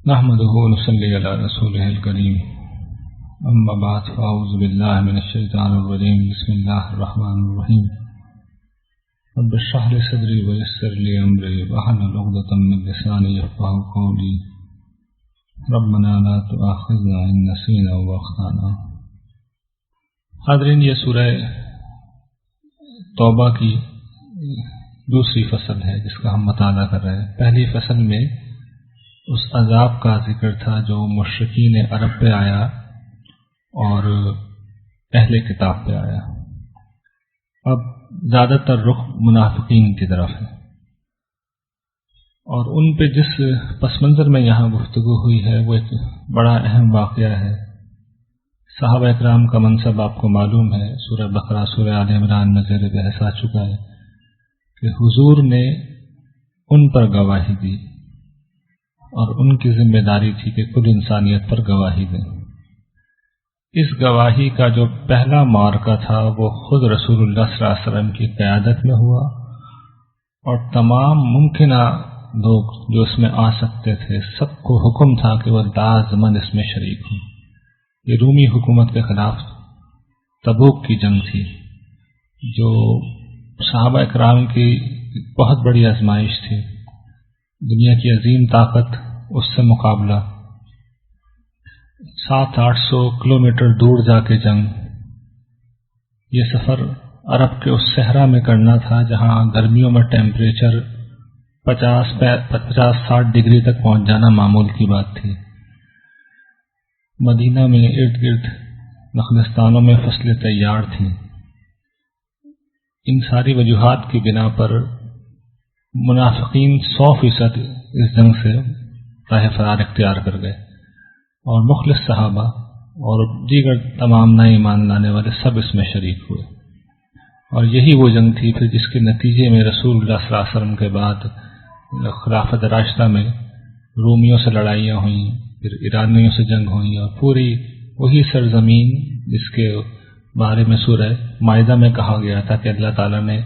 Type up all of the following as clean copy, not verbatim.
نحمده ونصلي على رسوله الكريم اما بعد فاعوذ بالله من الشيطان الرجيم بسم الله الرحمن الرحيم رب اشرح لي صدري ويسر لي امري واحلل عقدة من لساني يفقهوا قولي ربنا لا تؤاخذنا ان نسينا واخطانا۔ حاضرین، یہ سورہ توبہ کی دوسری فصل ہے جس کا ہم مطالعہ کر رہے ہیں۔ پہلی فصل میں اس عذاب کا ذکر تھا جو مشرکین عرب پہ آیا اور اہل کتاب پہ آیا۔ اب زیادہ تر رخ منافقین کی طرف ہے، اور ان پہ جس پس منظر میں یہاں گفتگو ہوئی ہے وہ ایک بڑا اہم واقعہ ہے۔ صحابہ اکرام کا منصب آپ کو معلوم ہے، سورہ بقرہ سورہ آل عمران میں زیر بحث آ چکا ہے کہ حضور نے ان پر گواہی دی اور ان کی ذمہ داری تھی کہ کل انسانیت پر گواہی دیں۔ اس گواہی کا جو پہلا معرکہ تھا وہ خود رسول اللہ صلی اللہ علیہ وسلم کی قیادت میں ہوا، اور تمام ممکنہ لوگ جو اس میں آ سکتے تھے سب کو حکم تھا کہ وہ لازماً اس میں شریک ہوں۔ یہ رومی حکومت کے خلاف تبوک کی جنگ تھی جو صحابہ اکرام کی بہت بڑی آزمائش تھی۔ دنیا کی عظیم طاقت اس سے مقابلہ، 700-800 کلومیٹر دور جا کے جنگ۔ یہ سفر عرب کے اس صحرا میں کرنا تھا جہاں گرمیوں میں ٹیمپریچر 50-60 ڈگری تک پہنچ جانا معمول کی بات تھی۔ مدینہ میں ارد گرد نخلستانوں میں فصلیں تیار تھیں۔ ان ساری وجوہات کی بنا پر منافقین 100% اس جنگ سے راہ فرار اختیار کر گئے، اور مخلص صحابہ اور دیگر تمام نئے ایمان لانے والے سب اس میں شریک ہوئے۔ اور یہی وہ جنگ تھی پھر جس کے نتیجے میں رسول اللہ صلی اللہ علیہ وسلم کے بعد خلافت راشدہ میں رومیوں سے لڑائیاں ہوئیں، پھر ایرانیوں سے جنگ ہوئی، اور پوری وہی سرزمین جس کے بارے میں سورہ مائدہ میں کہا گیا تھا کہ اللہ تعالیٰ نے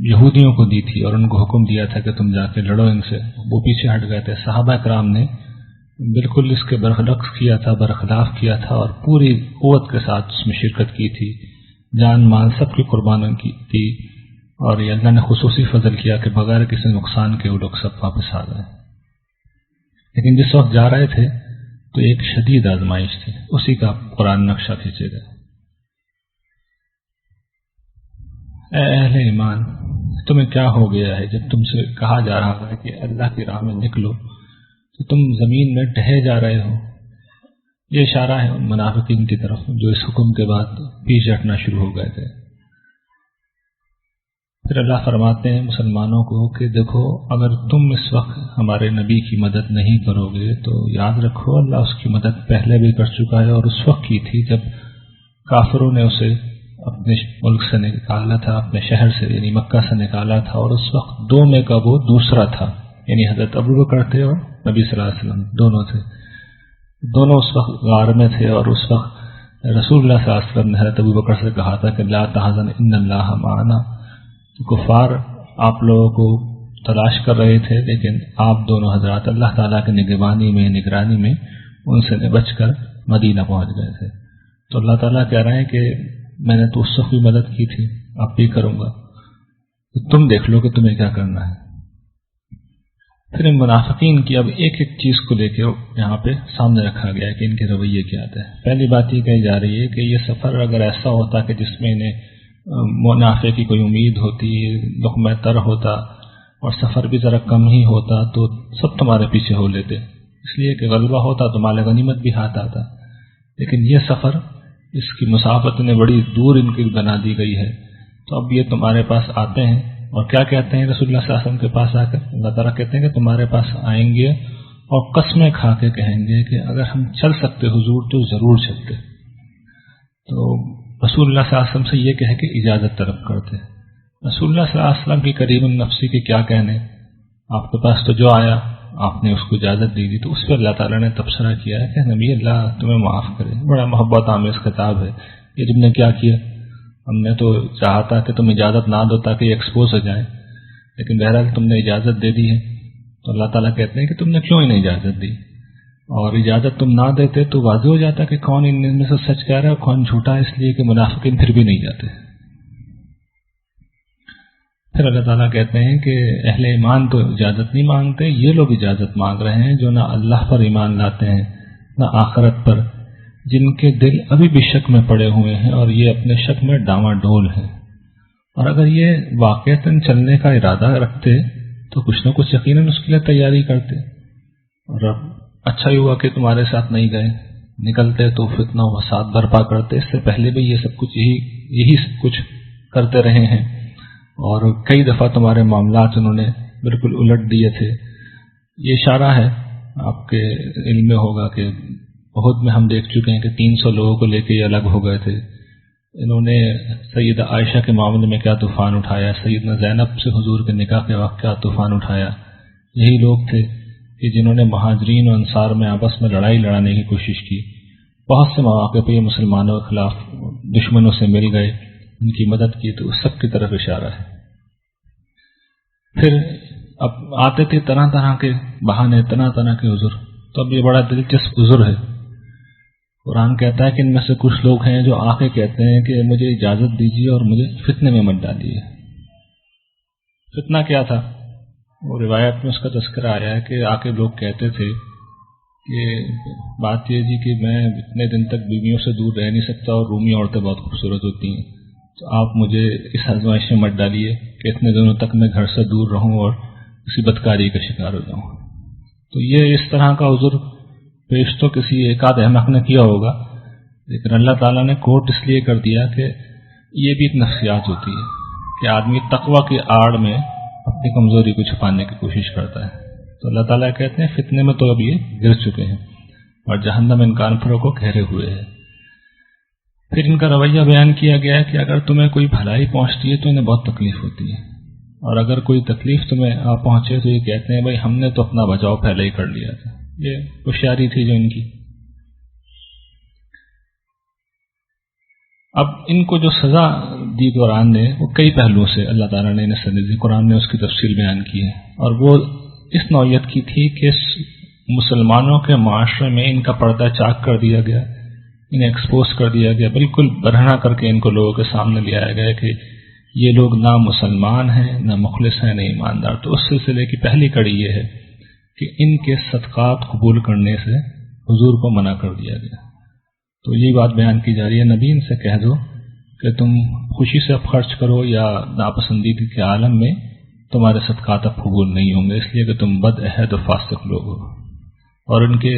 یہودیوں کو دی تھی اور ان کو حکم دیا تھا کہ تم جا کے لڑو ان سے، وہ پیچھے ہٹ گئے تھے۔ صحابہ کرام نے بالکل اس کے برخلاف کیا تھا اور پوری قوت کے ساتھ اس میں شرکت کی تھی، جان مال سب کی قربانی کی تھی، اور یہ اللہ نے خصوصی فضل کیا کہ بغیر کسی نقصان کے وہ لوگ سب واپس آ گئے۔ لیکن جس وقت جا رہے تھے تو ایک شدید آزمائش تھی، اسی کا قرآن نقشہ کھینچے گا۔ اے اہل ایمان، تمہیں کیا ہو گیا ہے جب تم سے کہا جا رہا ہے کہ اللہ کی راہ میں نکلو تو تم زمین میں ڈھے جا رہے ہو؟ یہ اشارہ ہے ان منافقین کی طرف جو اس حکم کے بعد پیچھے ہٹنا شروع ہو گئے تھے۔ پھر اللہ فرماتے ہیں مسلمانوں کو کہ دیکھو، اگر تم اس وقت ہمارے نبی کی مدد نہیں کرو گے تو یاد رکھو اللہ اس کی مدد پہلے بھی کر چکا ہے، اور اس وقت کی تھی جب کافروں نے اسے اپنے ملک سے نکالا تھا، اپنے شہر سے یعنی مکہ سے نکالا تھا، اور اس وقت دو میں کا وہ دوسرا تھا، یعنی حضرت ابوبکر تھے اور نبی صلی اللہ علیہ وسلم دونوں تھے، دونوں اس وقت غار میں تھے، اور اس وقت رسول اللہ صلی اللہ علیہ وسلم نے حضرت ابوبکر سے کہا تھا کہ لا تحزن ان اللہ معنا۔ کفار آپ لوگوں کو تلاش کر رہے تھے، لیکن آپ دونوں حضرات اللہ تعالیٰ کی نگرانی میں ان سے بچ کر مدینہ پہنچ گئے تھے۔ تو اللہ تعالیٰ کہہ رہے ہیں کہ میں نے تو اس وقت بھی مدد کی تھی، اب بھی کروں گا، تو تم دیکھ لو کہ تمہیں کیا کرنا ہے۔ پھر ان منافقین کی اب ایک ایک چیز کو لے کے یہاں پہ سامنے رکھا گیا ہے کہ ان کے رویے کیا تھے۔ پہلی بات یہ کہی جا رہی ہے کہ یہ سفر اگر ایسا ہوتا کہ جس میں انہیں منافع کی کوئی امید ہوتی، لقمہ تر ہوتا اور سفر بھی ذرا کم ہی ہوتا تو سب تمہارے پیچھے ہو لیتے، اس لیے کہ غلبہ ہوتا تو مال غنیمت بھی ہاتھ آتا۔ لیکن یہ سفر، اس کی مسافت نے بڑی دور ان کی بنا دی گئی ہے، تو اب یہ تمہارے پاس آتے ہیں، اور کیا کہتے ہیں رسول اللہ صلی اللہ علیہ وسلم کے پاس آ کر؟ اللہ تعالیٰ کہتے ہیں کہ تمہارے پاس آئیں گے اور قسمیں کھا کے کہیں گے کہ اگر ہم چل سکتے حضور تو ضرور چلتے۔ تو رسول اللہ صلی اللہ علیہ وسلم سے یہ کہہ کے اجازت طلب کرتے۔ رسول اللہ صلی اللہ علیہ وسلم کی کریم النفسی کے کیا کہنے، آپ کے پاس تو جو آیا آپ نے اس کو اجازت دی تو اس پہ اللہ تعالیٰ نے تبصرہ کیا ہے کہ نبی اللہ تمہیں معاف کرے، بڑا محبت آمیز خطاب ہے یہ تم نے کیا کیا۔ ہم نے تو چاہا تھا کہ تم اجازت نہ دو تاکہ ایکسپوز ہو جائے، لیکن بہرحال تم نے اجازت دے دی ہے، تو اللہ تعالیٰ کہتے ہیں کہ تم نے کیوں انہیں اجازت دی، اور اجازت تم نہ دیتے تو واضح ہو جاتا کہ کون ان میں سے سچ کہہ رہا ہے اور کون جھوٹا ہے، اس لیے کہ منافقین پھر بھی نہیں جاتے۔ پھر اللہ تعالیٰ کہتے ہیں کہ اہل ایمان تو اجازت نہیں مانگتے، یہ لوگ اجازت مانگ رہے ہیں جو نہ اللہ پر ایمان لاتے ہیں نہ آخرت پر، جن کے دل ابھی بھی شک میں پڑے ہوئے ہیں اور یہ اپنے شک میں ڈاواں ڈول ہیں۔ اور اگر یہ واقعتاً چلنے کا ارادہ رکھتے تو کچھ نہ کچھ یقیناً اس کے لیے تیاری کرتے، اور اب اچھا ہی ہوا کہ تمہارے ساتھ نہیں گئے، نکلتے تو فتنہ و فساد برپا کرتے۔ اس سے پہلے بھی یہ سب کچھ یہی سب کچھ کرتے رہے ہیں، اور کئی دفعہ تمہارے معاملات انہوں نے بالکل الٹ دیے تھے۔ یہ اشارہ ہے، آپ کے علم میں ہوگا کہ بہت میں ہم دیکھ چکے ہیں کہ 300 لوگوں کو لے کے یہ الگ ہو گئے تھے۔ انہوں نے سیدہ عائشہ کے معاملے میں کیا طوفان اٹھایا، سیدنا زینب سے حضور کے نکاح کے وقت کیا طوفان اٹھایا۔ یہی لوگ تھے کہ جنہوں نے مہاجرین و انصار میں آپس میں لڑائی لڑانے کی کوشش کی۔ بہت سے مواقع پہ یہ مسلمانوں کے خلاف دشمنوں سے مل گئے، ان کی مدد کی، تو اس سب کی طرف اشارہ ہے۔ پھر اب آتے تھے طرح طرح کے بہانے، طرح طرح کے عذر۔ تو اب یہ بڑا دلچسپ عذر ہے۔ قرآن کہتا ہے کہ ان میں سے کچھ لوگ ہیں جو آ کے کہتے ہیں کہ مجھے اجازت دیجیے اور مجھے فتنے میں مت ڈالیے۔ فتنہ کیا تھا؟ وہ روایت میں اس کا تذکرہ آیا ہے کہ آ کے لوگ کہتے تھے کہ بات یہ جی کہ میں اتنے دن تک بیویوں سے دور رہ نہیں سکتا اور رومی عورتیں بہت خوبصورت ہوتی ہیں، تو آپ مجھے اس آزمائش میں مت ڈالیے کہ اتنے دنوں تک میں گھر سے دور رہوں اور کسی بدکاری کا شکار ہو جاؤں۔ تو یہ اس طرح کا عذر پیش تو کسی ایک آدھ احمق نے کیا ہوگا، لیکن اللہ تعالیٰ نے کوٹ اس لیے کر دیا کہ یہ بھی ایک نفسیات ہوتی ہے کہ آدمی تقوی کی آڑ میں اپنی کمزوری کو چھپانے کی کوشش کرتا ہے۔ تو اللہ تعالیٰ کہتے ہیں فتنے میں تو اب یہ گر چکے ہیں اور جہنم ان کانفروں کو گھیرے ہوئے ہے۔ پھر ان کا رویہ بیان کیا گیا ہے کہ اگر تمہیں کوئی بھلائی پہنچتی ہے تو انہیں بہت تکلیف ہوتی ہے، اور اگر کوئی تکلیف تمہیں آ پہنچے تو یہ کہتے ہیں بھائی ہم نے تو اپنا بچاؤ پہلے ہی کر لیا تھا۔ یہ ہوشیاری تھی جو ان کی۔ اب ان کو جو سزا دی قرآن نے وہ کئی پہلوؤں سے اللہ تعالیٰ نے انہیں سزا دی، قرآن نے اس کی تفصیل بیان کی ہے، اور وہ اس نوعیت کی تھی کہ مسلمانوں کے معاشرے میں ان کا پردہ چاک کر دیا گیا، انہیں ایکسپوز کر دیا گیا، بالکل برہنہ کر کے ان کو لوگوں کے سامنے لے آیا گیا کہ یہ لوگ نہ مسلمان ہیں نہ مخلص ہیں نہ ایماندار۔ تو اس سلسلے کی پہلی کڑی یہ ہے کہ ان کے صدقات قبول کرنے سے حضور کو منع کر دیا گیا۔ تو یہی بات بیان کی جا رہی ہے، نبی ان سے کہہ دو کہ تم خوشی سے اب خرچ کرو یا ناپسندیدگی کے عالم میں تمہارے صدقات اب قبول نہیں ہوں گے، اس لیے کہ تم بد عہد و فاسق لوگ ہو۔ اور ان کے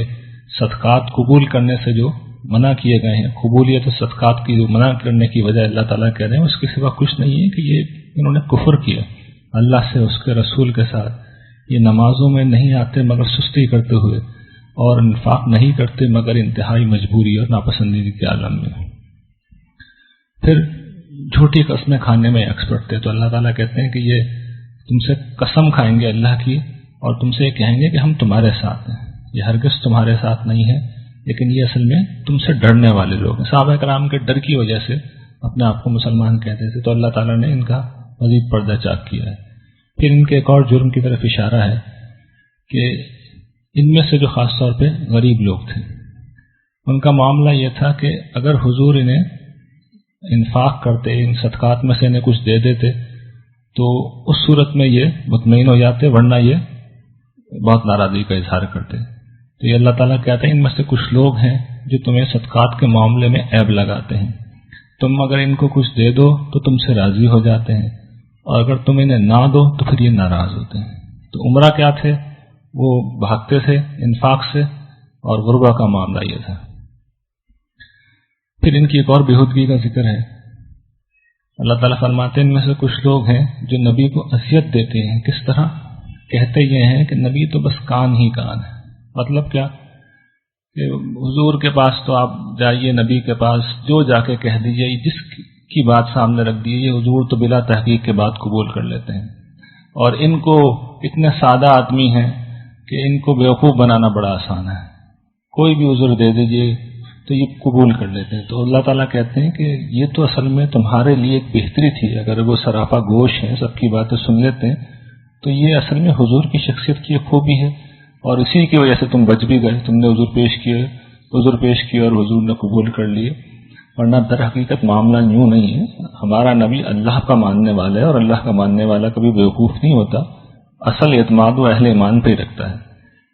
صدقات قبول کرنے سے جو منع کیے گئے ہیں، قبولیت صدقات کی جو منع کرنے کی وجہ اللہ تعالیٰ کہہ رہے ہیں اس کے سوا کچھ نہیں ہے کہ یہ انہوں نے کفر کیا اللہ سے، اس کے رسول کے ساتھ۔ یہ نمازوں میں نہیں آتے مگر سستی کرتے ہوئے، اور انفاق نہیں کرتے مگر انتہائی مجبوری اور ناپسندیدگی کے عالم میں۔ پھر جھوٹی قسمیں کھانے میں ایکسپرٹ تھے، تو اللہ تعالیٰ کہتے ہیں کہ یہ تم سے قسم کھائیں گے اللہ کی اور تم سے یہ کہیں گے کہ ہم تمہارے ساتھ ہیں۔ یہ ہرگز تمہارے ساتھ نہیں ہے، لیکن یہ اصل میں تم سے ڈرنے والے لوگ ہیں۔ صحابہ کرام کے ڈر کی وجہ سے اپنے آپ کو مسلمان کہتے تھے، تو اللہ تعالیٰ نے ان کا مزید پردہ چاک کیا ہے۔ پھر ان کے ایک اور جرم کی طرف اشارہ ہے کہ ان میں سے جو خاص طور پہ غریب لوگ تھے ان کا معاملہ یہ تھا کہ اگر حضور انہیں انفاق کرتے، ان صدقات میں سے انہیں کچھ دے دیتے تو اس صورت میں یہ مطمئن ہو جاتے، ورنہ یہ بہت ناراضگی کا اظہار کرتے۔ تو یہ اللہ تعالیٰ کہتے ہیں ان میں سے کچھ لوگ ہیں جو تمہیں صدقات کے معاملے میں عیب لگاتے ہیں، تم اگر ان کو کچھ دے دو تو تم سے راضی ہو جاتے ہیں، اور اگر تم انہیں نہ دو تو پھر یہ ناراض ہوتے ہیں۔ تو عمرہ کیا تھے؟ وہ بھاگتے تھے انفاق سے، اور غربہ کا معاملہ یہ تھا۔ پھر ان کی ایک اور بےہودگی کا ذکر ہے۔ اللہ تعالیٰ فرماتے ہیں ان میں سے کچھ لوگ ہیں جو نبی کو اذیت دیتے ہیں۔ کس طرح؟ کہتے یہ ہیں کہ نبی تو بس کان ہی کان ہے۔ مطلب کیا؟ کہ حضور کے پاس تو آپ جائیے، نبی کے پاس جو جا کے کہہ دیجیے، جس کی بات سامنے رکھ دیجیے، حضور تو بلا تحقیق کے بات قبول کر لیتے ہیں، اور ان کو اتنے سادہ آدمی ہیں کہ ان کو بیوقوف بنانا بڑا آسان ہے، کوئی بھی عذر دے دیجیے تو یہ قبول کر لیتے ہیں۔ تو اللہ تعالیٰ کہتے ہیں کہ یہ تو اصل میں تمہارے لیے ایک بہتری تھی، اگر وہ سراپا گوش ہیں، سب کی باتیں سن لیتے ہیں تو یہ اصل میں حضور کی شخصیت کی خوبی ہے، اور اسی کی وجہ سے تم بچ بھی گئے، تم نے حضور پیش کیے اور حضور نے قبول کر لیے، ورنہ در حقیقت معاملہ یوں نہیں ہے۔ ہمارا نبی اللہ کا ماننے والا ہے، اور اللہ کا ماننے والا کبھی بیوقوف نہیں ہوتا، اصل اعتماد وہ اہل ایمان پہ ہی رکھتا ہے۔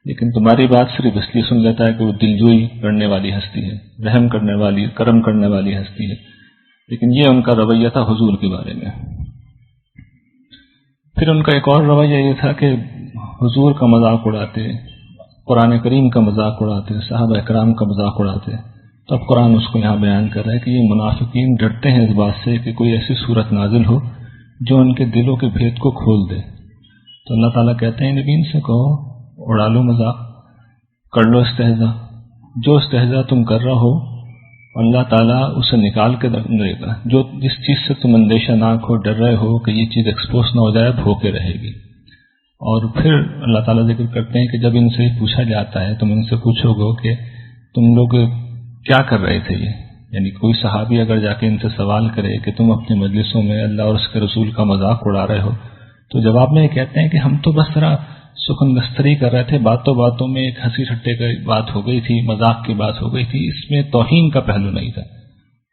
لیکن تمہاری بات صرف اس لیے سن لیتا ہے کہ وہ دلجوئی کرنے والی ہستی ہے، رحم کرنے والی، کرم کرنے والی ہستی ہے، لیکن یہ ان کا رویہ تھا حضور کے بارے میں۔ پھر ان کا ایک اور رویہ یہ تھا کہ حضور کا مذاق اڑاتے، قرآن کریم کا مذاق اڑاتے، صحابہ اکرام کا مذاق اڑاتے۔ تو اب قرآن اس کو یہاں بیان کر رہا ہے کہ یہ منافقین ڈرتے ہیں اس بات سے کہ کوئی ایسی صورت نازل ہو جو ان کے دلوں کے بھید کو کھول دے۔ تو اللہ تعالیٰ کہتے ہیں نبی ان سے کہو اڑا لو مذاق، کر لو استہزاء، جو استہزاء تم کر رہا ہو اللہ تعالیٰ اسے نکال کے دے گا، جو جس چیز سے تم اندیشہ ناک ہو، ڈر رہے ہو کہ یہ چیز ایکسپوز نہ ہو جائے، ہو کے رہے گی۔ اور پھر اللہ تعالیٰ ذکر کرتے ہیں کہ جب ان سے پوچھا جاتا ہے، تم ان سے پوچھو گے کہ تم لوگ کیا کر رہے تھے، یہ یعنی کوئی صحابی اگر جا کے ان سے سوال کرے کہ تم اپنے مجلسوں میں اللہ اور اس کے رسول کا مذاق اڑا رہے ہو، تو جواب میں یہ کہتے ہیں کہ ہم تو بس ذرا سخن گستری کر رہے تھے، باتوں باتوں میں ایک ہنسی ٹھٹے کی بات ہو گئی تھی، مذاق کی بات ہو گئی تھی، اس میں توہین کا پہلو نہیں تھا،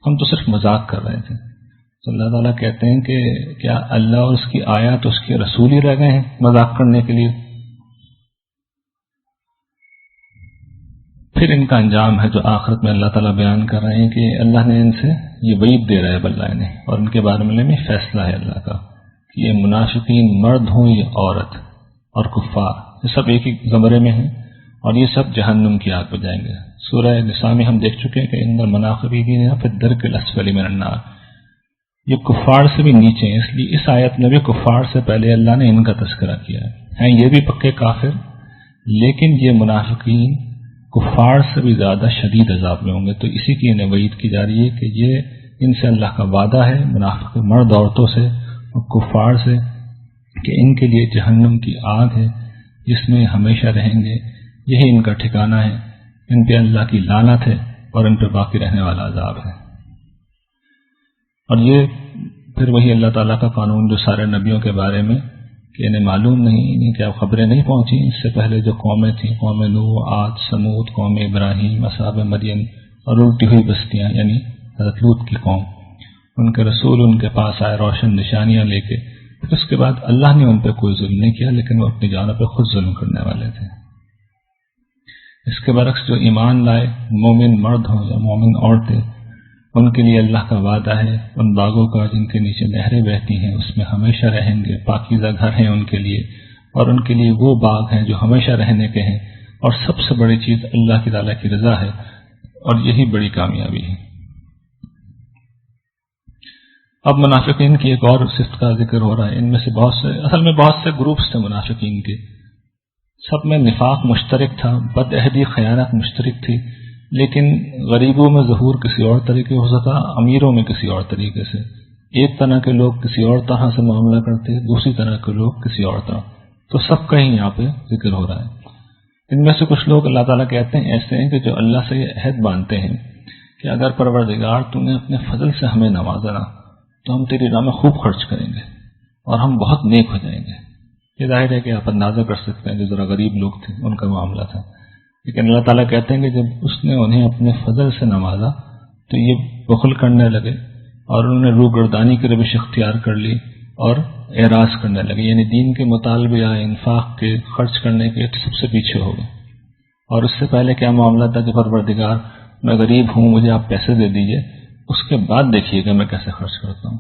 ہم تو صرف مذاق کر رہے تھے۔ تو اللہ تعالیٰ کہتے ہیں کہ کیا اللہ اور اس کی آیات اس کے رسول ہی رہ گئے ہیں مذاق کرنے کے لیے؟ پھر ان کا انجام ہے جو آخرت میں اللہ تعالیٰ بیان کر رہے ہیں کہ اللہ نے ان سے یہ وعید دے رہا ہے اللہ نے، اور ان کے بارے میں فیصلہ ہے اللہ کا کہ یہ منافقین مرد ہوں یا عورت اور کفار، یہ سب ایک ہی زمرے میں ہیں، اور یہ سب جہنم کی آگ پہ جائیں گے۔ سورہ نساء میں ہم دیکھ چکے ہیں کہ ان المنافقین فی الدرک الاسفل من النار، یہ کفار سے بھی نیچے ہیں، اس لیے اس آیت میں بھی کفار سے پہلے اللہ نے ان کا تذکرہ کیا ہے یہ بھی پکے کافر، لیکن یہ منافقین کفار سے بھی زیادہ شدید عذاب میں ہوں گے۔ تو اسی کی انہیں وعید کی جا رہی ہے کہ یہ ان سے اللہ کا وعدہ ہے، منافق مرد عورتوں سے اور کفار سے، کہ ان کے لیے جہنم کی آگ ہے جس میں ہمیشہ رہیں گے، یہی ان کا ٹھکانہ ہے، ان پہ اللہ کی لعنت ہے اور ان پہ باقی رہنے والا عذاب ہے۔ اور یہ پھر وہی اللہ تعالیٰ کا قانون جو سارے نبیوں کے بارے میں کہ انہیں معلوم نہیں کہ اب خبریں نہیں پہنچی اس سے پہلے جو قومیں تھیں، قوم نوح، عاد، سمود، قوم ابراہیم، اصحاب مدین اور الٹی ہوئی بستیاں یعنی حضرت لوط کی قوم، ان کے رسول ان کے پاس آئے روشن نشانیاں لے کے، پھر اس کے بعد اللہ نے ان پہ کوئی ظلم نہیں کیا، لیکن وہ اپنی جانوں پہ خود ظلم کرنے والے تھے۔ اس کے برعکس جو ایمان لائے مومن مرد ہوں یا مومن عورتیں، ان کے لیے اللہ کا وعدہ ہے ان باغوں کا جن کے نیچے نہریں بہتی ہیں، اس میں ہمیشہ رہیں گے، پاکیزہ گھر ہیں ان کے لیے، اور ان کے لیے وہ باغ ہیں جو ہمیشہ رہنے کے ہیں، اور سب سے بڑی چیز اللہ کی تعالیٰ کی رضا ہے، اور یہی بڑی کامیابی ہے۔ اب منافقین کی ایک اور صفت کا ذکر ہو رہا ہے، ان میں سے بہت سے گروپس تھے منافقین کے، سب میں نفاق مشترک تھا، بد عہدی خیانت مشترک تھی، لیکن غریبوں میں ظہور کسی اور طریقے ہو سکا، امیروں میں کسی اور طریقے سے، ایک طرح کے لوگ کسی اور طرح سے معاملہ کرتے، دوسری طرح کے لوگ کسی اور طرح، تو سب کا ہی یہاں پہ ذکر ہو رہا ہے۔ ان میں سے کچھ لوگ اللہ تعالیٰ کہتے ہیں ایسے ہیں کہ جو اللہ سے یہ عہد باندھتے ہیں کہ اگر پروردگار تو نے اپنے فضل سے ہمیں نوازا تو ہم تیری راہ میں خوب خرچ کریں گے اور ہم بہت نیک ہو جائیں گے۔ یہ ظاہر ہے کہ آپ اندازہ کر سکتے ہیں جو ذرا غریب لوگ تھے ان کا معاملہ تھا، لیکن اللہ تعالیٰ کہتے ہیں کہ جب اس نے انہیں اپنے فضل سے نوازا تو یہ بخل کرنے لگے اور انہوں نے روگردانی کی روش اختیار کر لی اور اعراض کرنے لگے، یعنی دین کے مطالبے یا انفاق کے خرچ کرنے کے سب سے پیچھے ہو گئے۔ اور اس سے پہلے کیا معاملہ تھا کہ پروردگار میں غریب ہوں، مجھے آپ پیسے دے دیجئے، اس کے بعد دیکھیے گا میں کیسے خرچ کرتا ہوں۔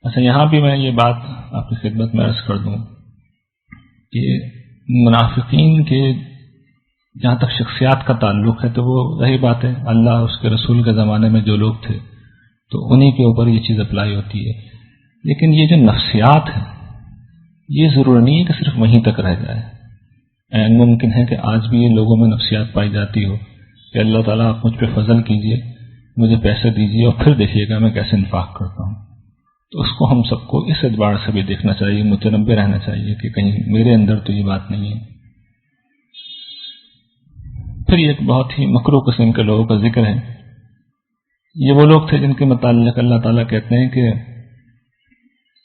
اچھا، یہاں بھی میں یہ بات آپ کی خدمت میں عرض کر دوں کہ منافقین کے جہاں تک شخصیات کا تعلق ہے تو وہ وہی بات ہے، اللہ اس کے رسول کے زمانے میں جو لوگ تھے تو انہی کے اوپر یہ چیز اپلائی ہوتی ہے، لیکن یہ جو نفسیات ہے یہ ضروری نہیں ہے کہ صرف وہیں تک رہ جائے، ممکن ہے کہ آج بھی یہ لوگوں میں نفسیات پائی جاتی ہو کہ اللہ تعالیٰ آپ مجھ پہ فضل کیجئے، مجھے پیسے دیجیے اور پھر دیکھیے گا میں کیسے انفاق کرتا ہوں۔ تو اس کو ہم سب کو اس اعتبار سے بھی دیکھنا چاہیے، متنبہ رہنا چاہیے کہ کہیں میرے اندر تو یہ بات نہیں ہے۔ پھر ایک بہت ہی مکروہ قسم کے لوگوں کا ذکر ہے، یہ وہ لوگ تھے جن کے متعلق اللہ تعالیٰ کہتے ہیں کہ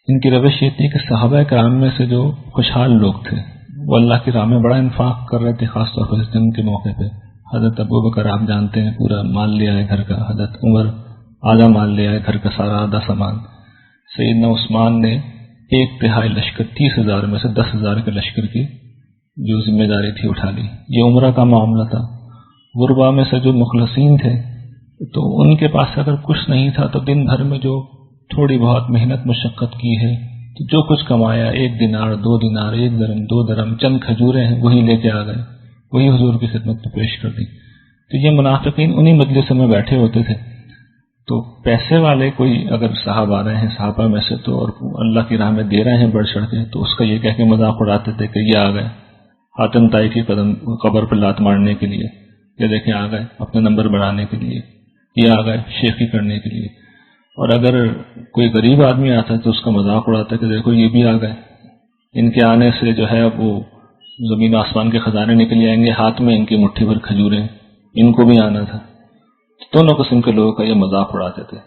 ان کی روش یہ تھی کہ صحابہ کرام میں سے جو خوشحال لوگ تھے وہ اللہ کی راہ میں بڑا انفاق کر رہے تھے، خاص طور پر اس جنگ کے موقع پہ۔ حضرت ابوبکر آپ جانتے ہیں پورا مال لے آئے گھر کا، حضرت عمر آدھا مال لے آئے گھر کا سارا آدھا سامان، سیدنا عثمان نے 1/3 لشکر 30,000 میں سے 10,000 کے لشکر کی جو ذمہ داری تھی اٹھا لی۔ یہ عمرہ کا معاملہ تھا۔ غربا میں سے جو مخلصین تھے تو ان کے پاس اگر کچھ نہیں تھا تو دن بھر میں جو تھوڑی بہت محنت مشقت کی ہے تو جو کچھ کمایا 1 دینار 2 دینار 1 درم 2 درم چند کھجوریں ہیں وہی لے کے آ گئے، وہی حضور کی خدمت میں پیش کر دی۔ تو یہ منافقین انہی مجلسوں میں بیٹھے ہوتے تھے، تو پیسے والے کوئی اگر صاحب آ رہے ہیں صحابہ میں سے تو اور اللہ کی راہ میں دے رہے ہیں بڑھ چڑھ کے، تو اس کا یہ کہہ کے مذاق اڑاتے تھے کہ یہ آ گئے حاتم طائی کی قبر پر لات مارنے کے لیے، یہ دیکھیں آ گئے اپنے نمبر بڑھانے کے لیے، یہ آ گئے شیخی کرنے کے لیے۔ اور اگر کوئی غریب آدمی آتا ہے تو اس کا مذاق اڑاتا ہے کہ دیکھو یہ بھی آ گئے، ان کے آنے سے جو ہے وہ زمین و آسمان کے خزانے نکل جائیں گے، ہاتھ میں ان کی مٹھی بھر کھجوریں، ان کو بھی آنا تھا۔ دونوں قسم کے لوگوں کا یہ مذاق اڑاتے تھے۔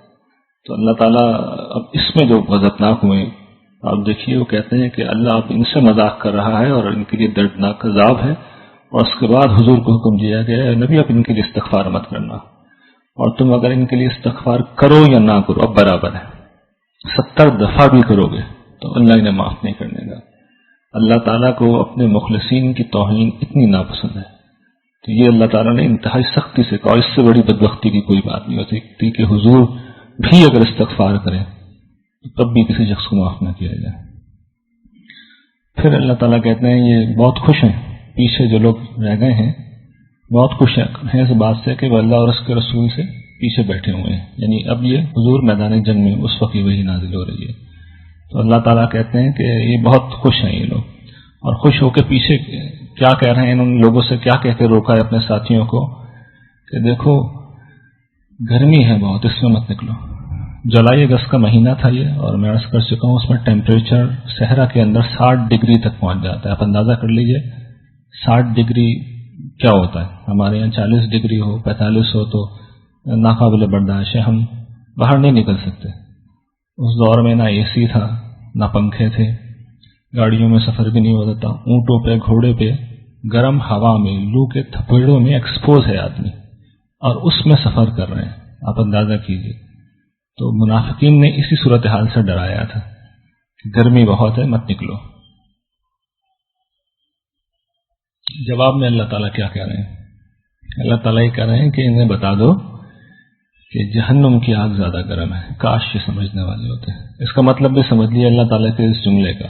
تو اللہ تعالیٰ اب اس میں جو غضبناک ہوئے آپ دیکھیے، وہ کہتے ہیں کہ اللہ اب ان سے مذاق کر رہا ہے اور ان کے لیے دردناک عذاب ہے، اور اس کے بعد حضور کو حکم دیا گیا ہے نبی اب ان کے لیے استغفار مت کرنا، اور تم اگر ان کے لیے استغفار کرو یا نہ کرو اب برابر ہے، 70 دفعہ بھی کرو گے تو اللہ انہیں معاف نہیں کرنے گا۔ اللہ تعالیٰ کو اپنے مخلصین کی توہین اتنی ناپسند ہے، تو یہ اللہ تعالیٰ نے انتہائی سختی سے کہا، اس سے بڑی بدبختی کی کوئی بات نہیں ہوتی کہ حضور بھی اگر استغفار کریں تب بھی کسی شخص کو معاف نہ کیا جائے۔ پھر اللہ تعالیٰ کہتے ہیں یہ بہت خوش ہیں، پیچھے جو لوگ رہ گئے ہیں بہت خوش ہیں اس بات سے کہ وہ اللہ اور اس کے رسول سے پیچھے بیٹھے ہوئے ہیں، یعنی اب یہ حضور میدان جنگ میں اس وقت وہی نازل ہو رہی ہے۔ تو اللہ تعالیٰ کہتے ہیں کہ یہ بہت خوش ہیں یہ لوگ، اور خوش ہو کے پیچھے کیا کہہ رہے ہیں، ان لوگوں سے کیا کہہ کے روکا ہے اپنے ساتھیوں کو کہ دیکھو گرمی ہے بہت، اس میں مت نکلو۔ جولائی اگست کا مہینہ تھا یہ، اور میں عرض کر چکا ہوں اس میں ٹیمپریچر صحرا کے اندر 60 ڈگری تک پہنچ جاتا ہے۔ آپ اندازہ کر لیجئے 60 ڈگری کیا ہوتا ہے، ہمارے یہاں 40 ڈگری ہو 45 ہو تو ناقابل برداشت ہے، ہم باہر نہیں نکل سکتے۔ اس دور میں نہ اے سی تھا نہ پنکھے تھے، گاڑیوں میں سفر بھی نہیں ہوتا تھا، اونٹوں پہ گھوڑے پہ گرم ہوا میں لو کے تھپیڑوں میں ایکسپوز ہے آدمی، اور اس میں سفر کر رہے ہیں، آپ اندازہ کیجئے۔ تو منافقین نے اسی صورتحال سے ڈرایا تھا کہ گرمی بہت ہے مت نکلو۔ جواب میں اللہ تعالیٰ کیا کہہ رہے ہیں؟ اللہ تعالیٰ یہ کہہ رہے ہیں کہ انہیں بتا دو کہ جہنم کی آگ زیادہ گرم ہے۔ کاش یہ سمجھنے والے ہوتے ہیں۔ اس کا مطلب بھی سمجھ لیا اللہ تعالیٰ کے اس جملے کا۔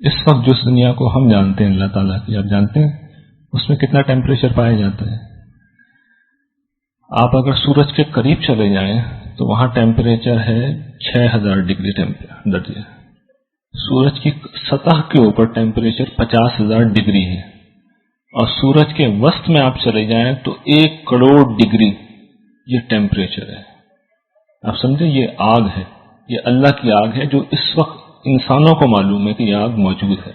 اس وقت جس دنیا کو ہم جانتے ہیں اللہ تعالیٰ کی، آپ جانتے ہیں اس میں کتنا ٹیمپریچر پایا جاتا ہے؟ آپ اگر سورج کے قریب چلے جائیں تو وہاں ٹیمپریچر ہے 6000 ڈگری درجے، سورج کی سطح کے اوپر ٹیمپریچر 50,000 ڈگری ہے، اور سورج کے وسط میں آپ چلے جائیں تو 1 کروڑ ڈگری یہ ٹیمپریچر ہے۔ آپ سمجھے یہ آگ ہے، یہ اللہ کی آگ ہے جو اس وقت انسانوں کو معلوم ہے کہ یہ آگ موجود ہے۔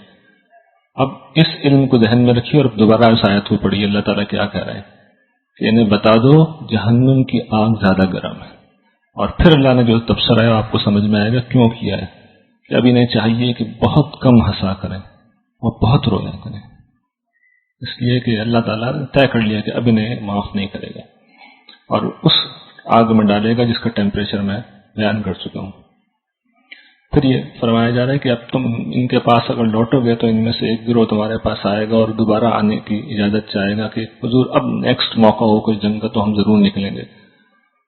اب اس علم کو ذہن میں رکھیے اور دوبارہ اس آیت کو پڑھیے، اللہ تعالیٰ کیا کہہ رہے ہیں کہ انہیں بتا دو جہنم کی آگ زیادہ گرم ہے۔ اور پھر اللہ نے جو تبصرہ ہے آپ کو سمجھ میں آئے گا کیوں کیا ہے، کہ اب انہیں چاہیے کہ بہت کم ہنسا کریں اور بہت رویا کریں، اس لیے کہ اللہ تعالیٰ نے طے کر لیا کہ اب انہیں معاف نہیں کرے گا اور اس آگ میں ڈالے گا جس کا ٹیمپریچر میں بیان کر چکا ہوں۔ پھر یہ فرمایا جا رہا ہے کہ اب تم ان کے پاس اگر لوٹو گے تو ان میں سے ایک گروہ تمہارے پاس آئے گا اور دوبارہ آنے کی اجازت چاہے گا کہ حضور اب نیکسٹ موقع ہو کوئی جنگ کا تو ہم ضرور نکلیں گے۔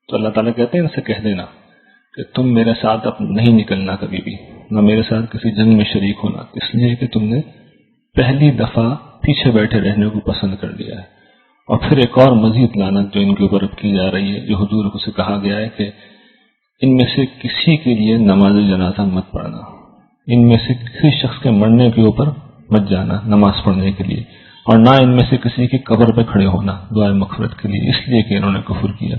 تو اللہ تعالیٰ کہتے ہیں ان سے کہہ دینا کہ تم میرے ساتھ اب نہیں نکلنا کبھی بھی، نہ میرے ساتھ کسی جنگ میں شریک ہونا، اس لیے کہ تم نے پہلی دفعہ پیچھے بیٹھے رہنے کو پسند کر لیا ہے۔ اور پھر ایک اور مزید لعنت جو ان کے اوپر اب کی جا رہی ہے، جو حضور کو سے کہا گیا ہے کہ ان میں سے کسی کے لیے نماز جنازہ مت پڑھنا، ان میں سے کسی شخص کے مرنے کے اوپر مت جانا نماز پڑھنے کے لیے، اور نہ ان میں سے کسی کی قبر پہ کھڑے ہونا دعائے مغفرت کے لیے، اس لیے کہ انہوں نے کفر کیا۔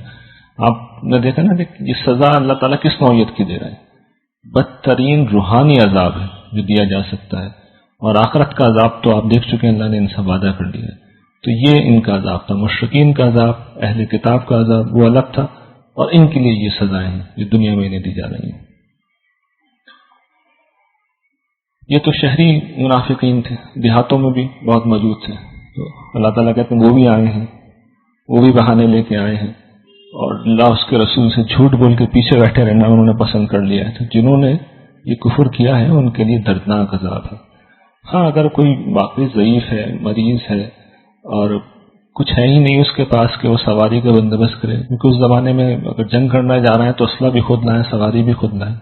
آپ نے دیکھا نا کہ یہ سزا اللہ تعالیٰ کس نوعیت کی دے رہا ہے؟ بدترین روحانی عذاب ہے جو دیا جا سکتا ہے، اور آخرت کا عذاب تو آپ دیکھ چکے ہیں، اللہ نے ان سے وعدہ کر لیا ہے۔ تو یہ ان کا عذاب تھا، مشرکین کا عذاب، اہل کتاب کا عذاب وہ الگ تھا، اور ان کے لیے یہ سزائیں ہیں جو دنیا میں انہیں دی جا رہی ہیں۔ یہ تو شہری منافقین تھے، دیہاتوں میں بھی بہت موجود تھے. تو اللہ تعالیٰ کہتے ہیں وہ بھی آئے ہیں، وہ بھی بہانے لے کے آئے ہیں، اور اللہ اس کے رسول سے جھوٹ بول کے پیچھے بیٹھے رہنا انہوں نے پسند کر لیا ہے. تو جنہوں نے یہ کفر کیا ہے ان کے لیے دردناک عذاب ہے. ہاں اگر کوئی واقعی ضعیف ہے، مریض ہے، اور کچھ ہے ہی نہیں اس کے پاس کہ وہ سواری کا بندوبست کرے، کیونکہ اس زمانے میں اگر جنگ کرنا جا رہا ہے تو اسلحہ بھی خود لائیں، سواری بھی خود لائیں.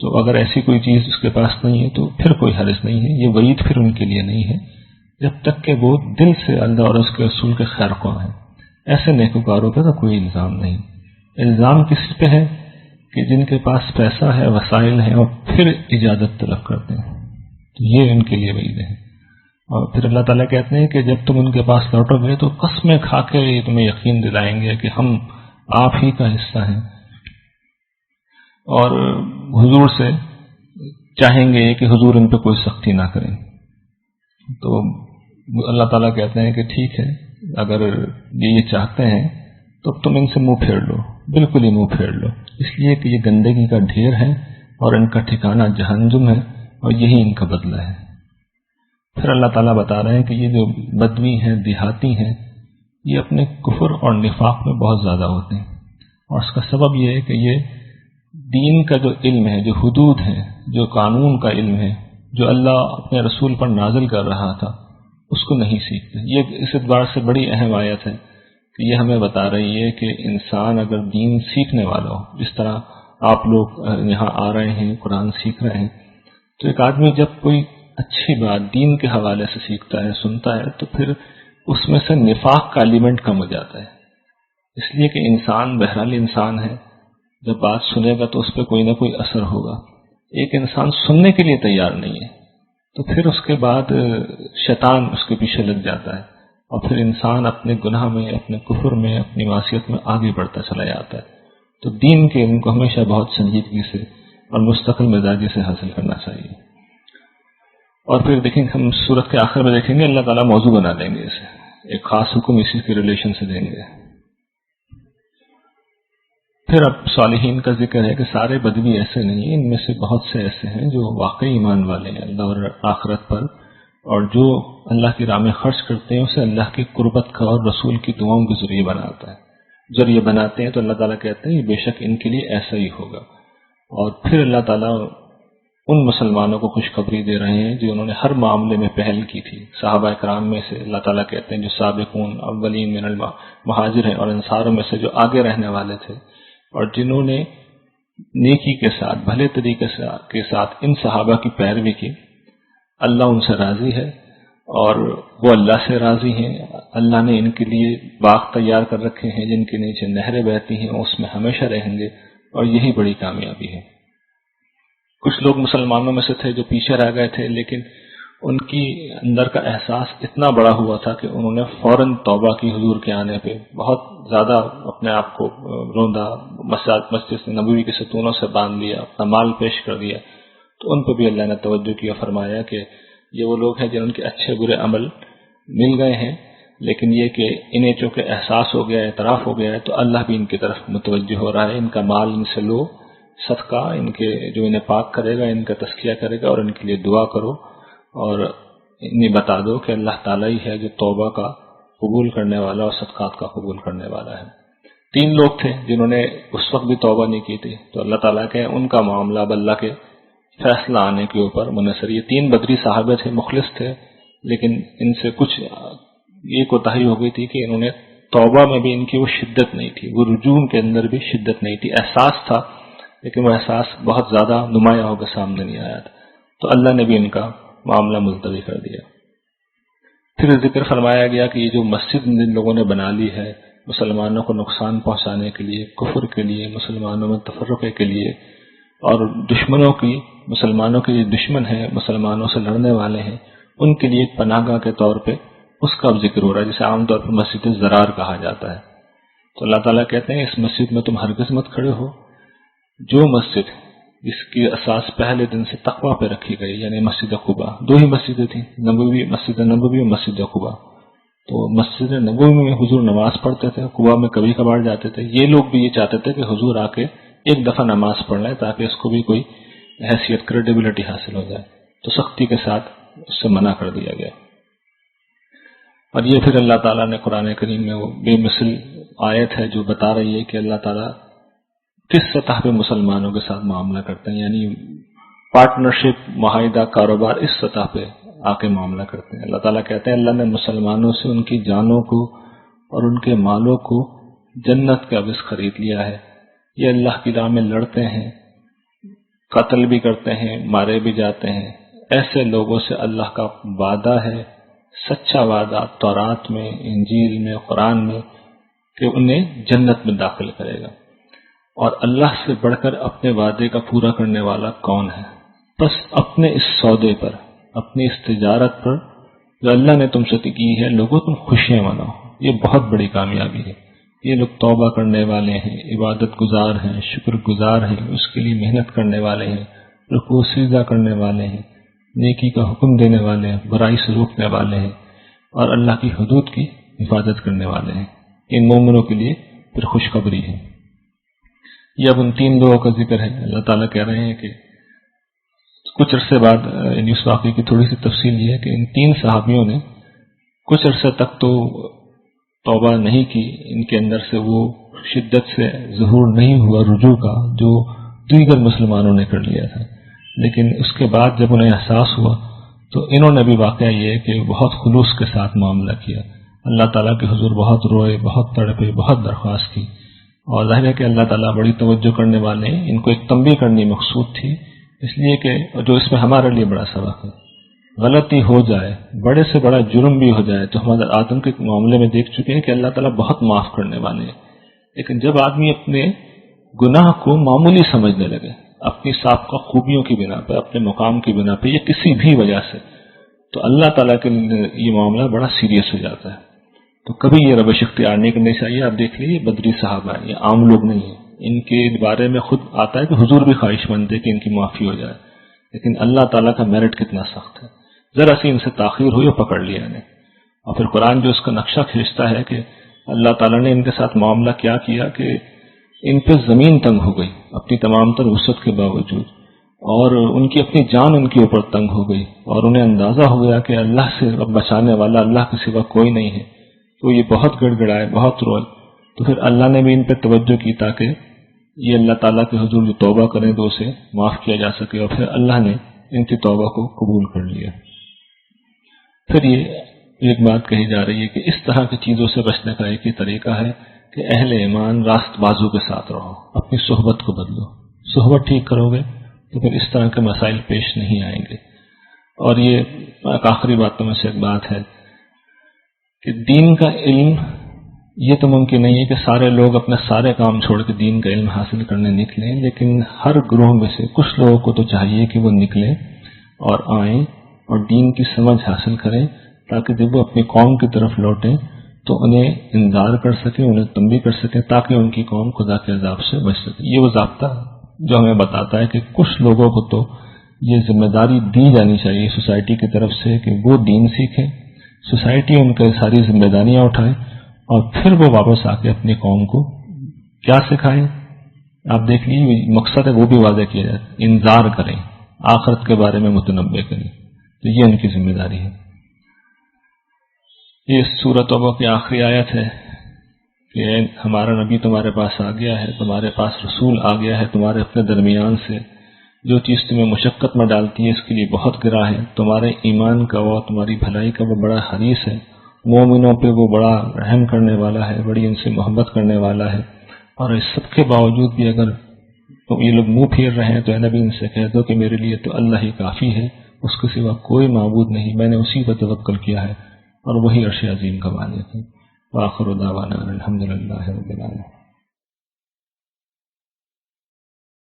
تو اگر ایسی کوئی چیز اس کے پاس نہیں ہے تو پھر کوئی حرج نہیں ہے. یہ وعید پھر ان کے لیے نہیں ہے جب تک کہ وہ دل سے اللہ اور اس کے رسول کے خیر خواہ ہیں. ایسے نیکوکاروں پہ تو کوئی الزام نہیں. الزام کس پہ ہے کہ جن کے پاس پیسہ ہے، وسائل ہیں، اور پھر اجازت طلب کرتے ہیں. تو یہ ان کے لیے وعید ہے. اور پھر اللہ تعالیٰ کہتے ہیں کہ جب تم ان کے پاس لوٹو گے تو قسمیں کھا کے یہ تمہیں یقین دلائیں گے کہ ہم آپ ہی کا حصہ ہیں، اور حضور سے چاہیں گے کہ حضور ان پہ کوئی سختی نہ کریں. تو اللہ تعالیٰ کہتے ہیں کہ ٹھیک ہے، اگر یہ چاہتے ہیں تو تم ان سے منہ پھیر لو، بالکل ہی منہ پھیر لو، اس لیے کہ یہ گندگی کا ڈھیر ہے اور ان کا ٹھکانہ جہنم ہے، اور یہی ان کا بدلہ ہے. پھر اللہ تعالیٰ بتا رہے ہیں کہ یہ جو بدوی ہیں، دیہاتی ہیں، یہ اپنے کفر اور نفاق میں بہت زیادہ ہوتے ہیں. اور اس کا سبب یہ ہے کہ یہ دین کا جو علم ہے، جو حدود ہے، جو قانون کا علم ہے، جو اللہ اپنے رسول پر نازل کر رہا تھا، اس کو نہیں سیکھتے. یہ اس اعتبار سے بڑی اہم آیت ہے کہ یہ ہمیں بتا رہی ہے کہ انسان اگر دین سیکھنے والا ہو، جس طرح آپ لوگ یہاں آ رہے ہیں، قرآن سیکھ رہے ہیں، تو ایک آدمی جب کوئی اچھی بات دین کے حوالے سے سیکھتا ہے، سنتا ہے، تو پھر اس میں سے نفاق کا ایلیمنٹ کم ہو جاتا ہے. اس لیے کہ انسان بہرحال انسان ہے، جب بات سنے گا تو اس پہ کوئی نہ کوئی اثر ہوگا. ایک انسان سننے کے لیے تیار نہیں ہے تو پھر اس کے بعد شیطان اس کے پیچھے لگ جاتا ہے، اور پھر انسان اپنے گناہ میں، اپنے کفر میں، اپنی معصیت میں آگے بڑھتا چلا جاتا ہے. تو دین کے علم کو ہمیشہ بہت سنجیدگی سے اور مستقل مزاجی سے حاصل کرنا چاہیے. اور پھر دیکھیں ہم سورت کے آخر میں دیکھیں گے اللہ تعالیٰ موضوع بنا دیں گے، اسے ایک خاص حکم اسی کے ریلیشن سے دیں گے. پھر اب صالحین کا ذکر ہے کہ سارے بدوی ایسے نہیں ہیں، ان میں سے بہت سے ایسے ہیں جو واقعی ایمان والے ہیں اللہ اور آخرت پر، اور جو اللہ کی راہ میں خرچ کرتے ہیں اسے اللہ کی قربت کا اور رسول کی دعاؤں کے ذریعے بناتے ہیں. تو اللہ تعالیٰ کہتے ہیں بے شک ان کے لیے ایسا ہی ہوگا. اور پھر اللہ تعالیٰ ان مسلمانوں کو خوشخبری دے رہے ہیں جو انہوں نے ہر معاملے میں پہل کی تھی. صحابہ کرام میں سے اللہ تعالیٰ کہتے ہیں جو سابقون اولین من المہاجر ہیں اور انصاروں میں سے جو آگے رہنے والے تھے، اور جنہوں نے نیکی کے ساتھ، بھلے طریقے کے ساتھ ان صحابہ کی پیروی کی، اللہ ان سے راضی ہے اور وہ اللہ سے راضی ہیں. اللہ نے ان کے لیے باغ تیار کر رکھے ہیں جن کے نیچے نہریں بہتی ہیں، اس میں ہمیشہ رہیں گے، اور یہی بڑی کامیابی ہے. کچھ لوگ مسلمانوں میں سے تھے جو پیچھے رہ گئے تھے، لیکن ان کی اندر کا احساس اتنا بڑا ہوا تھا کہ انہوں نے فوراً توبہ کی. حضور کے آنے پہ بہت زیادہ اپنے آپ کو روندا، مسجد نبوی کے ستونوں سے باندھ لیا، اپنا مال پیش کر دیا. تو ان پہ بھی اللہ نے توجہ کیا، فرمایا کہ یہ وہ لوگ ہیں جن کے اچھے برے عمل مل گئے ہیں، لیکن یہ کہ انہیں چونکہ احساس ہو گیا ہے، اعتراف ہو گیا ہے، تو اللہ بھی ان کی طرف متوجہ ہو رہا ہے. ان کا مال ان سے لو، صدقہ ان کے جو انہیں پاک کرے گا، ان کا تزکیہ کرے گا، اور ان کے لیے دعا کرو، اور انہیں بتا دو کہ اللہ تعالیٰ ہی ہے جو توبہ کا قبول کرنے والا اور صدقات کا قبول کرنے والا ہے. 3 لوگ تھے جنہوں نے اس وقت بھی توبہ نہیں کی تھی، تو اللہ تعالیٰ کے ان کا معاملہ اب اللہ کے فیصلہ آنے کے اوپر منحصر. یہ 3 بدری صحابہ تھے، مخلص تھے، لیکن ان سے کچھ یہ کوتاہی ہو گئی تھی کہ انہوں نے توبہ میں بھی ان کی وہ شدت نہیں تھی، وہ رجوع کے اندر بھی شدت نہیں تھی. احساس تھا لیکن وہ احساس بہت زیادہ نمایاں ہو کر سامنے نہیں آیا تھا. تو اللہ نے بھی ان کا معاملہ ملتوی کر دیا. پھر ذکر فرمایا گیا کہ یہ جو مسجد جن لوگوں نے بنا لی ہے مسلمانوں کو نقصان پہنچانے کے لیے، کفر کے لیے، مسلمانوں میں تفرقے کے لیے، اور دشمنوں کی، مسلمانوں کے جو دشمن ہیں، مسلمانوں سے لڑنے والے ہیں، ان کے لیے ایک پناہ گاہ کے طور پہ اس کا اب ذکر ہو رہا ہے، جسے عام طور پر مسجد ضرار کہا جاتا ہے. تو اللہ تعالیٰ کہتے ہیں اس مسجد میں تم ہرگز مت کھڑے ہو. جو مسجد جس کی اساس پہلے دن سے تقویٰ پہ رکھی گئی، یعنی مسجد قباء، 2 ہی مسجدیں تھیں، نبوی، مسجد نبوی اور مسجد قباء. تو مسجد نبوی میں حضور نماز پڑھتے تھے، قباء میں کبھی کبھار جاتے تھے. یہ لوگ بھی یہ چاہتے تھے کہ حضور آ کے ایک دفعہ نماز پڑھ لیں تاکہ اس کو بھی کوئی حیثیت، کریڈیبلٹی حاصل ہو جائے. تو سختی کے ساتھ اس سے منع کر دیا گیا۔ اور یہ پھر اللہ تعالیٰ نے قرآن کریم میں وہ بے مثل آیت ہے جو بتا رہی ہے کہ اللہ تعالیٰ کس سطح پہ مسلمانوں کے ساتھ معاملہ کرتے ہیں، یعنی پارٹنرشپ، معاہدہ، کاروبار اس سطح پہ آ کے معاملہ کرتے ہیں۔ اللہ تعالیٰ کہتے ہیں اللہ نے مسلمانوں سے ان کی جانوں کو اور ان کے مالوں کو جنت کا عوض خرید لیا ہے۔ یہ اللہ کی راہ میں لڑتے ہیں، قتل بھی کرتے ہیں، مارے بھی جاتے ہیں۔ ایسے لوگوں سے اللہ کا وعدہ ہے، سچا وعدہ تورات میں، انجیل میں، قرآن میں، کہ انہیں جنت میں داخل کرے گا۔ اور اللہ سے بڑھ کر اپنے وعدے کا پورا کرنے والا کون ہے؟ بس اپنے اس سودے پر، اپنی اس تجارت پر جو اللہ نے تم سے کی ہے، لوگوں تم خوشیاں مناؤ۔ یہ بہت بڑی کامیابی ہے۔ یہ لوگ توبہ کرنے والے ہیں، عبادت گزار ہیں، شکر گزار ہیں، اس کے لیے محنت کرنے والے ہیں، رکوع سجدہ کرنے والے ہیں، نیکی کا حکم دینے والے ہیں، برائی سے روکنے والے ہیں، اور اللہ کی حدود کی حفاظت کرنے والے ہیں۔ ان مومنوں کے لیے پھر خوشخبری ہے۔ یہ اب ان تین لوگوں کا ذکر ہے۔ اللہ تعالیٰ کہہ رہے ہیں کہ کچھ عرصے بعد، اس واقعے کی تھوڑی سی تفصیل یہ ہے کہ ان تین صحابیوں نے کچھ عرصے تک تو توبہ نہیں کی، ان کے اندر سے وہ شدت سے ظہور نہیں ہوا رجوع کا جو دیگر مسلمانوں نے کر لیا تھا، لیکن اس کے بعد جب انہیں احساس ہوا تو انہوں نے بھی واقعہ یہ ہے کہ بہت خلوص کے ساتھ معاملہ کیا، اللہ تعالیٰ کے حضور بہت روئے، بہت تڑپے، بہت درخواست کی۔ اور ظاہر ہے کہ اللہ تعالیٰ بڑی توجہ کرنے والے ہیں، ان کو ایک تنبیہ کرنی مقصود تھی، اس لیے کہ جو اس میں ہمارے لیے بڑا سبق ہے، غلطی ہو جائے، بڑے سے بڑا جرم بھی ہو جائے، تو ہم حضرت آدم کے معاملے میں دیکھ چکے ہیں کہ اللہ تعالیٰ بہت معاف کرنے والے ہیں، لیکن جب آدمی اپنے گناہ کو معمولی سمجھنے لگے، اپنی سابقہ خوبیوں کی بنا پہ، اپنے مقام کی بنا پہ، یا کسی بھی وجہ سے، تو اللہ تعالیٰ کے لیے یہ معاملہ بڑا سیریس ہو جاتا ہے۔ تو کبھی یہ روش اختیار نہیں کرنی چاہیے۔ آپ دیکھ لیجیے بدری صحابہ ہیں، یہ عام لوگ نہیں ہیں، ان کے بارے میں خود آتا ہے کہ حضور بھی خواہش مند ہے کہ ان کی معافی ہو جائے، لیکن اللہ تعالیٰ کا میرٹ کتنا سخت ہے، ذرا سی ان سے تاخیر ہوئی اور پکڑ لیا انہیں۔ اور پھر قرآن جو اس کا نقشہ کھینچتا ہے کہ اللہ تعالیٰ نے ان کے ساتھ معاملہ کیا کہ ان پہ زمین تنگ ہو گئی اپنی تمام تر وسعت کے باوجود، اور ان کی اپنی جان ان کے اوپر تنگ ہو گئی، اور انہیں اندازہ ہو گیا کہ اللہ سے بچانے والا اللہ کے سوا کوئی نہیں ہے، تو یہ بہت گڑ گڑائے، بہت روئے۔ تو پھر اللہ نے بھی ان پہ توجہ کی تاکہ یہ اللہ تعالیٰ کے حضور جو توبہ کریں تو اسے معاف کیا جا سکے، اور پھر اللہ نے ان کی توبہ کو قبول کر لیا۔ پھر یہ ایک بات کہی جا رہی ہے کہ اس طرح کی چیزوں سے بچنے کا ایک ہی طریقہ ہے کہ اہل ایمان راست بازو کے ساتھ رہو، اپنی صحبت کو بدلو، صحبت ٹھیک کرو گے تو پھر اس طرح کے مسائل پیش نہیں آئیں گے۔ اور یہ ایک آخری باتوں میں سے ایک بات ہے کہ دین کا علم یہ تو ممکن نہیں ہے کہ سارے لوگ اپنے سارے کام چھوڑ کے دین کا علم حاصل کرنے نکلیں، لیکن ہر گروہ میں سے کچھ لوگوں کو تو چاہیے کہ وہ نکلیں اور آئیں اور دین کی سمجھ حاصل کریں، تاکہ جب وہ اپنی قوم کی طرف لوٹیں تو انہیں انذار کر سکیں، انہیں تنبیہ کر سکیں، تاکہ ان کی قوم خدا کے عذاب سے بچ سکے۔ یہ وہ ضابطہ جو ہمیں بتاتا ہے کہ کچھ لوگوں کو تو یہ ذمہ داری دی جانی چاہیے سوسائٹی کی طرف سے کہ وہ دین سیکھیں، سوسائٹی ان کے ساری ذمہ داریاں اٹھائے، اور پھر وہ واپس آ کے اپنی قوم کو کیا سکھائیں۔ آپ دیکھ لیجیے مقصد ہے وہ بھی واضح کیا جائے، انذار کریں، آخرت کے بارے میں متنبہ کریں، تو یہ ان کی ذمہ داری ہے۔ یہ سورۃ توبہ کی آخری آیت ہے کہ ہمارا نبی تمہارے پاس آ گیا ہے، تمہارے پاس رسول آ گیا ہے تمہارے اپنے درمیان سے، جو چیز تمہیں مشقت میں ڈالتی ہے اس کے لیے بہت گراں ہے، تمہارے ایمان کا وہ، تمہاری بھلائی کا وہ بڑا حریص ہے، مومنوں پہ وہ بڑا رحم کرنے والا ہے، بڑی ان سے محبت کرنے والا ہے۔ اور اس سب کے باوجود بھی اگر یہ لوگ منہ پھیر رہے ہیں تو اے نبی ان سے کہہ دو کہ میرے لیے تو اللہ ہی کافی ہے، اس کے سوا کوئی معبود نہیں، میں نے اسی پر توکل کیا ہے، اور وہی عرش عظیم کا مالک ہے۔ وآخر دعوانا الحمد للہ رب العالمین۔